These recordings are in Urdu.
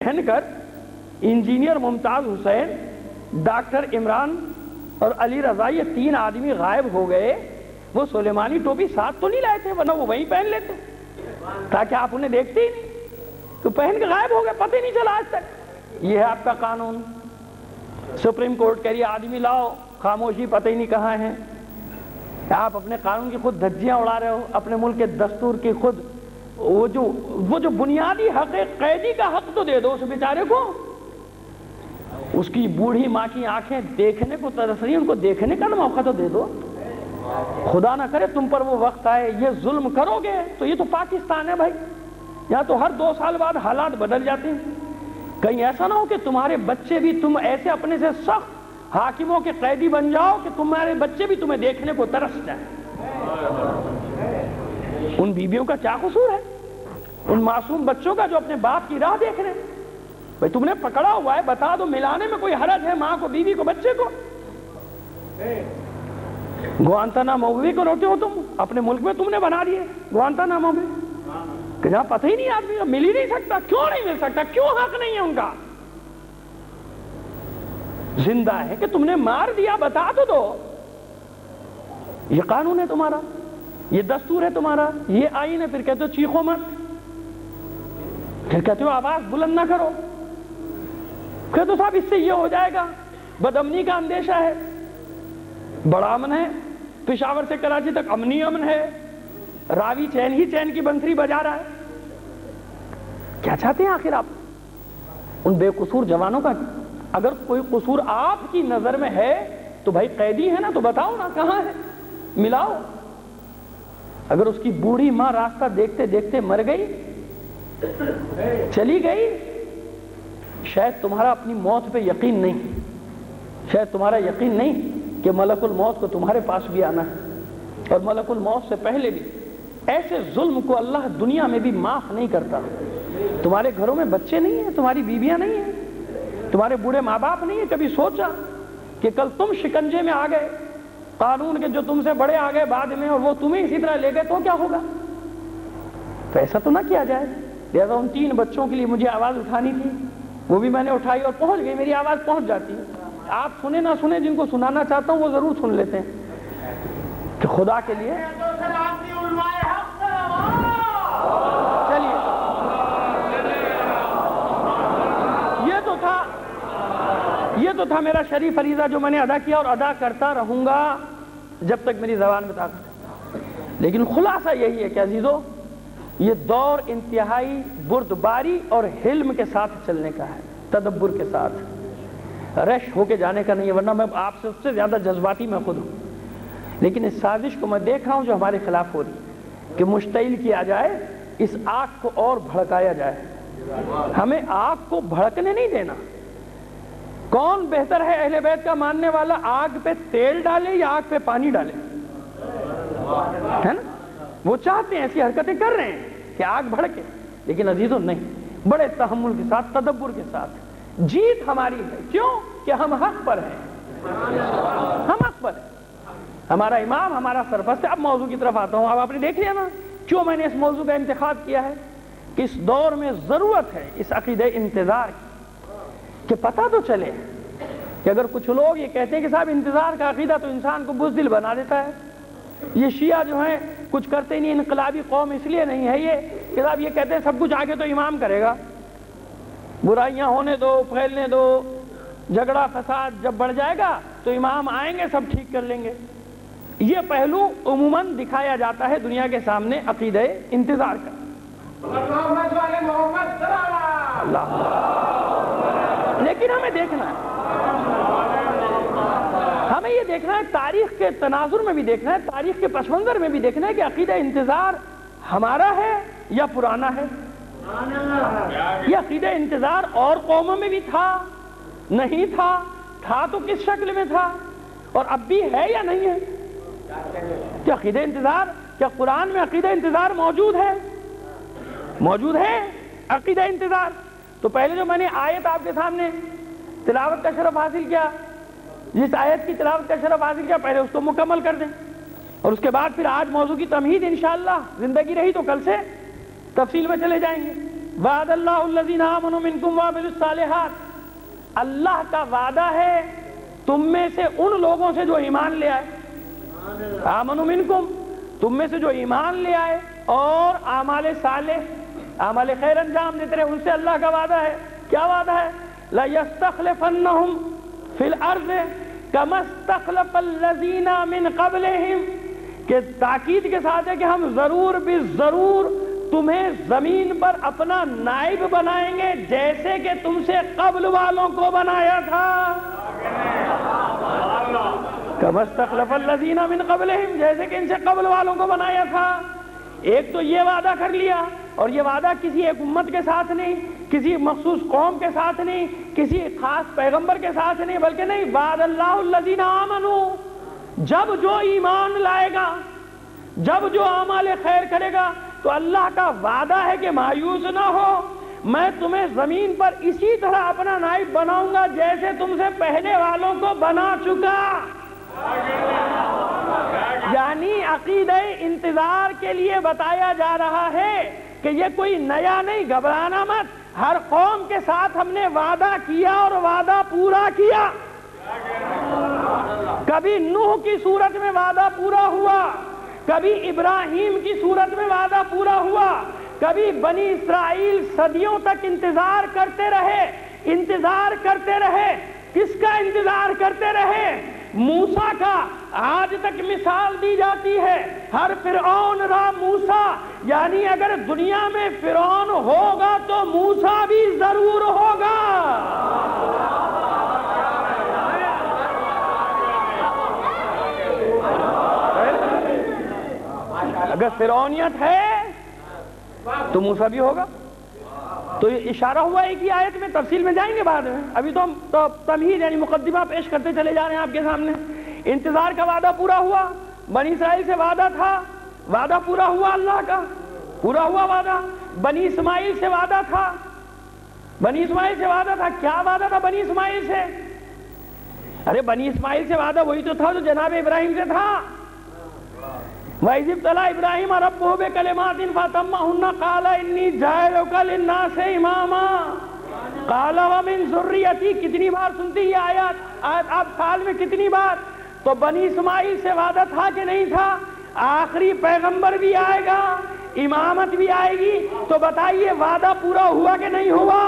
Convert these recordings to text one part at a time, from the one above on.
پہن کر انجینئر ممتاز حسین، ڈاکٹر عمران اور علی رضا یہ 3 آدمی غائب ہو گئے. وہ سلیمانی ٹوپی ساتھ تو نہیں لائے تھے، ورنہ وہ وہیں پہن لیتے تاکہ آپ انہیں دیکھتے ہی نہیں. تو پہن کے غائب ہو گئے، پتہ ہی نہیں چلا آج تک. یہ ہے آپ کا قانون. سپریم کورٹ کہہ رہی ہے آدمی لاؤ، خاموشی، پتہ ہی نہیں کہاں ہے. آپ اپنے قانون کی خود دھجیاں اڑا رہے ہو، اپنے ملک کے دستور کی خود وہ جو بنیادی حق ہے، قیدی کا حق تو دے دو اس بیچارے کو. اس کی بوڑھی ماں کی آنکھیں دیکھنے کو ترس رہی ہیں، ان کو دیکھنے کا موقع تو دے دو. خدا نہ کرے تم پر وہ وقت آئے یہ ظلم کرو گے تو یہ تو پاکستان ہے بھائی، یہاں تو ہر 2 سال بعد حالات بدل جاتے ہیں. کہیں ایسا نہ ہو کہ تمہارے بچے بھی تم ایسے اپنے سے سخت حاکموں کے قیدی بن جاؤ کہ تمہارے بچے بھی تمہیں دیکھنے کو ترس جائیں. ان بیویوں کا کیا قصور ہے، ان معصوم بچوں کا جو اپنے باپ کی راہ دیکھ رہے ہیں؟ بھائی تم نے پکڑا ہوا ہے، بتا دو، ملانے میں کوئی حرج ہے ماں کو، بیوی کو، بچے کو؟ گوانتانامو بھی کو روتے ہو تم، اپنے ملک میں تم نے بنا دیے گوانتانامو بھی، کہ جہاں پتہ ہی نہیں آدمی مل ہی نہیں سکتا. کیوں نہیں مل سکتا؟ کیوں حق نہیں ہے ان کا؟ زندہ ہے کہ تم نے مار دیا، بتا تو دو. یہ قانون ہے تمہارا، یہ دستور ہے تمہارا، یہ آئین ہے. پھر کہتے ہو چیخو مت، پھر کہتے ہو آواز بلند نہ کرو، کہتے ہو صاحب اس سے یہ ہو جائے گا، بدامنی کا اندیشہ ہے. بڑا امن ہے، پشاور سے کراچی تک امنی امن ہے، راوی چین ہی چین کی بنسری بجا رہا ہے. کیا چاہتے ہیں آخر آپ ان بے قصور جوانوں کا؟ اگر کوئی قصور آپ کی نظر میں ہے تو بھائی قیدی ہے نا، تو بتاؤ نا کہاں ہے، ملاؤ. اگر اس کی بوڑھی ماں راستہ دیکھتے دیکھتے مر گئی، چلی گئی، شاید تمہارا اپنی موت پہ یقین نہیں، شاید تمہارا یقین نہیں کہ ملک الموت کو تمہارے پاس بھی آنا ہے، اور ملک الموت سے پہلے بھی ایسے ظلم کو اللہ دنیا میں بھی معاف نہیں کرتا. تمہارے گھروں میں بچے نہیں ہیں، تمہاری بیویاں نہیں ہیں، تمہارے بوڑھے ماں باپ نہیں ہیں. کبھی سوچا کہ کل تم شکنجے میں آ گئے، قانون کے جو تم سے بڑے آ گئے بعد میں، اور وہ تمہیں اسی طرح لے گئے تو کیا ہوگا؟ تو ایسا تو نہ کیا جائے. لہذا ان 3 بچوں کے لیے مجھے آواز اٹھانی تھی، وہ بھی میں نے اٹھائی اور پہنچ گئی، میری آواز پہنچ جاتی ہے. آپ سنیں نہ سنیں، جن کو سنانا چاہتا ہوں وہ ضرور سن لیتے ہیں کہ خدا کے لیے چلیے. یہ تو تھا میرا شریف فریضہ جو میں نے ادا کیا اور ادا کرتا رہوں گا جب تک میری زبان میں طاقت ہے. لیکن خلاصہ یہی ہے کہ عزیزو، یہ دور انتہائی بردباری اور حلم کے ساتھ چلنے کا ہے، تدبر کے ساتھ، رش ہو کے جانے کا نہیں ہے. ورنہ میں آپ سے اس سے زیادہ جذباتی میں خود ہوں. لیکن اس سازش کو میں دیکھ رہا ہوں جو ہمارے خلاف ہو رہی ہے، کہ مشتعل کیا جائے، اس آگ کو اور بھڑکایا جائے. ہمیں آگ کو بھڑکنے نہیں دینا. کون بہتر ہے اہل بیت کا ماننے والا، آگ پہ تیل ڈالے یا آگ پہ پانی ڈالے؟ ہے نا؟ وہ چاہتے ہیں، ایسی حرکتیں کر رہے ہیں کہ آگ بھڑکے. لیکن عزیزوں نہیں، بڑے تحمل کے ساتھ، تدبر کے ساتھ. جیت ہماری ہے. کیوں؟ کہ ہم حق پر ہیں، ہم حق پر ہیں. ہمارا امام، ہمارا سرپرست ہے. اب موضوع کی طرف آتا ہوں. اب آپ نے دیکھ لیا نا کیوں میں نے اس موضوع کا انتخاب کیا ہے، کہ اس دور میں ضرورت ہے اس عقیدہ انتظار کی، کہ پتہ تو چلے کہ اگر کچھ لوگ یہ کہتے ہیں کہ صاحب انتظار کا عقیدہ تو انسان کو بزدل بنا دیتا ہے، یہ شیعہ جو ہیں کچھ کرتے نہیں، انقلابی قوم اس لیے نہیں ہے یہ کہ صاحب یہ کہتے ہیں سب کچھ آگے تو امام کرے گا، برائیاں ہونے دو، پھیلنے دو، جھگڑا فساد جب بڑھ جائے گا تو امام آئیں گے سب ٹھیک کر لیں گے. یہ پہلو عموماً دکھایا جاتا ہے دنیا کے سامنے عقیدہ انتظار کا. لیکن ہمیں دیکھنا ہے، ہمیں یہ دیکھنا ہے، تاریخ کے تناظر میں بھی دیکھنا ہے، تاریخ کے پس منظر میں بھی دیکھنا ہے کہ عقیدہ انتظار ہمارا ہے یا پرانا ہے. یہ عقیدہ انتظار اور قوموں میں بھی تھا، نہیں تھا تو کس شکل میں تھا، اور اب بھی ہے یا نہیں ہے؟ کہ عقیدہ انتظار، کیا قرآن میں عقیدہ انتظار موجود ہے؟ موجود ہے عقیدہ انتظار. تو پہلے جو میں نے آیت آپ کے سامنے تلاوت کا شرف حاصل کیا، جس آیت کی تلاوت کا شرف حاصل کیا، پہلے اس کو مکمل کر دیں، اور اس کے بعد پھر آج موضوع کی تمہید انشاءاللہ زندگی رہی تو کل سے تفصیل میں چلے جائیں گے. وعد اللہ الذین آمنوا منکم وعملوا الصالحات، اللہ کا وعدہ ہے تم میں سے ان لوگوں سے جو ایمان لے آئے، آمنوا منکم، تم میں سے جو ایمان لے آئے اور اعمال صالح، اعمال خیر انجام دیتے رہے، ان سے اللہ کا وعدہ ہے۔ کیا وعدہ ہے؟ لَيَسْتَخْلِفَنَّهُمْ فِي الْأَرْضِ كَمَا اسْتَخْلَفَ الَّذِينَ مِنْ قَبْلِهِمْ، کہ تاکید کے ساتھ ہے کہ ہم ضرور بالضرور تمہیں زمین پر اپنا نائب بنائیں گے جیسے کہ تم سے قبل والوں کو بنایا تھا۔ كَمَا اسْتَخْلَفَ الَّذِينَ مِنْ قَبْلِهِمْ، جیسے کہ ان سے قبل والوں کو بنایا تھا۔ ایک تو یہ وعدہ کر لیا، اور یہ وعدہ کسی ایک امت کے ساتھ نہیں، کسی مخصوص قوم کے ساتھ نہیں، کسی خاص پیغمبر کے ساتھ نہیں، بلکہ نہیں، وعد اللہ الذین آمنوا، جب جو ایمان لائے گا، جب جو اعمال خیر کرے گا تو اللہ کا وعدہ ہے کہ مایوس نہ ہو، میں تمہیں زمین پر اسی طرح اپنا نائب بناؤں گا جیسے تم سے پہلے والوں کو بنا چکا۔ یعنی عقیدہ انتظار کے لیے بتایا جا رہا ہے کہ یہ کوئی نیا نہیں، گھبرانا مت، ہر قوم کے ساتھ ہم نے وعدہ کیا اور وعدہ پورا کیا۔ کبھی نوح کی صورت میں وعدہ پورا ہوا، کبھی ابراہیم کی صورت میں وعدہ پورا ہوا، کبھی بنی اسرائیل صدیوں تک انتظار کرتے رہے۔ کس کا انتظار کرتے رہے؟ موسیٰ کا۔ آج تک مثال دی جاتی ہے، ہر فرعون را موسیٰ، یعنی اگر دنیا میں فرعون ہوگا تو موسیٰ بھی ضرور ہوگا۔ اگر فرعونیت ہے تو موسیٰ بھی ہوگا۔ تو یہ اشارہ ہوا ایک ہی آیت میں، تفصیل میں جائیں گے بعد میں، ابھی تو ہم تمہید یعنی مقدمہ پیش کرتے چلے جا رہے ہیں آپ کے سامنے۔ انتظار کا وعدہ پورا ہوا، بنی اسرائیل سے وعدہ تھا، وعدہ پورا ہوا، اللہ کا پورا ہوا وعدہ۔ بنی اسماعیل سے وعدہ تھا، بنی اسماعیل سے وعدہ تھا۔ کیا وعدہ تھا بنی اسماعیل سے؟ ارے بنی اسماعیل سے وعدہ وہی تو تھا جو جناب ابراہیم سے تھا۔ وَإِذِ ابْتَلَىٰ إِبْرَاهِيمَ رَبُّهُ بِكَلِمَاتٍ فَأَتَمَّهُنَّ قَالَ إِنِّي جَاعِلُكَ لِلنَّاسِ إِمَامًا قَالَ وَمِن ذُرِّيَّتِي، کتنی بار سنتی یہ آیات آپ سال میں کتنی بار؟ تو بنی اسماعیل سے وعدہ تھا کہ نہیں تھا؟ آخری پیغمبر بھی آئے گا، امامت بھی آئے گی، تو بتائیے وعدہ پورا ہوا کہ نہیں ہوا؟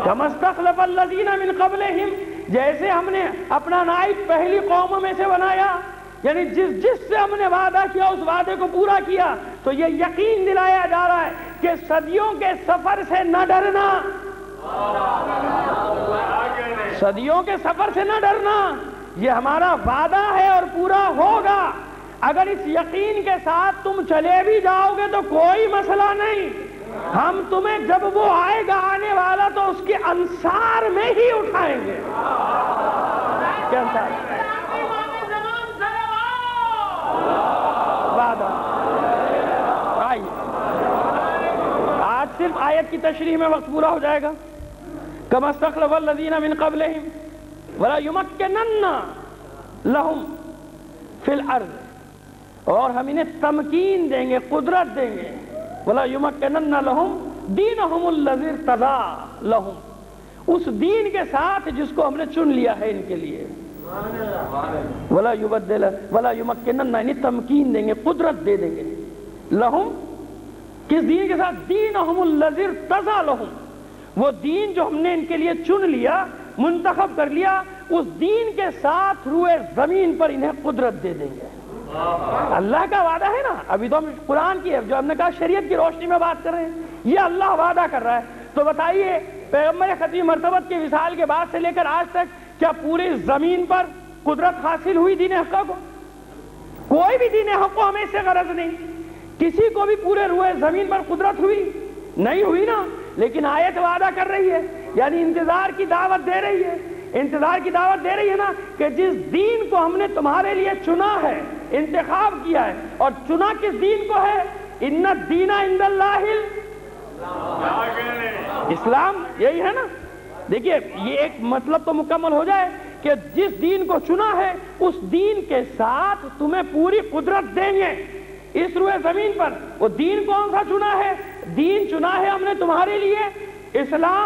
كَمَا اسْتَخْلَفَ الَّذِينَ مِنْ قَبْلِهِمْ، جیسے ہم نے اپنا نائب پہلی قوموں میں سے بنایا، یعنی جس سے ہم نے وعدہ کیا اس وعدے کو پورا کیا۔ تو یہ یقین دلایا جا رہا ہے کہ صدیوں کے سفر سے نہ ڈرنا، صدیوں کے سفر سے نہ ڈرنا، یہ ہمارا وعدہ ہے اور پورا ہوگا۔ اگر اس یقین کے ساتھ تم چلے بھی جاؤ گے تو کوئی مسئلہ نہیں، ہم تمہیں جب وہ آئے گا آنے والا تو اس کے انصار میں ہی اٹھائیں گے۔ کیا انصار؟ آج صرف آیت کی تشریح میں وقت پورا ہو جائے گا۔ كَمَا اسْتَخْلَفَ الَّذِينَ مِنْ قَبْلِهِمْ وَلَا يُمَكِّنَنَّ لَهُمْ فِي الْأَرْضِ، اور ہم انہیں تمکین دیں گے، قدرت دیں گے۔ وَلَا يُمَكِّنَنَّ لَهُمْ دِينَهُمُ الَّذِي ارْتَضَىٰ لَهُمْ، اس دین کے ساتھ جس کو ہم نے چن لیا ہے ان کے لیے۔ وَلَا يُمَكِّنَنَّ، یعنی تمکین دیں گے، قدرت دے دیں گے۔ لَهُمْ، کس دین کے ساتھ؟ دِينَهُمُ الَّذِي ارْتَضَىٰ لَهُمْ، وہ دین جو ہم نے ان کے لیے چن لیا، منتخب کر لیا، اس دین کے ساتھ روئے زمین پر انہیں قدرت دے دیں گے۔ اللہ کا وعدہ ہے نا، ابھی تو ہم قرآن کی جو ہم نے کہا شریعت کی روشنی میں بات کر رہے ہیں، یہ اللہ وعدہ کر رہا ہے۔ تو بتائیے پیغمبر ختم مرتبت کے وصال کے بعد سے لے کر آج تک کیا پوری زمین پر قدرت حاصل ہوئی دین حق کو؟ کوئی بھی دین حق کو ہمیں اس سے غرض نہیں، کسی کو بھی پورے روئے زمین پر قدرت ہوئی نہیں ہوئی نا، لیکن آیت وعدہ کر رہی ہے، یعنی انتظار کی دعوت دے رہی ہے، انتظار کی دعوت دے رہی ہے نا کہ جس دین کو ہم نے تمہارے لیے چنا ہے، انتخاب کیا ہے، اور چنا کس دین کو ہے؟ ان الدین عند اللہ اسلام، یہی ہے نا۔ دیکھیے یہ ایک مطلب تو مکمل ہو جائے کہ جس دین کو چنا ہے اس دین کے ساتھ تمہیں پوری قدرت دیں گے، اس روئے زمین پر وہ دین کون سا چنا ہے؟ دین چنا ہے ہم نے تمہارے لیے اسلام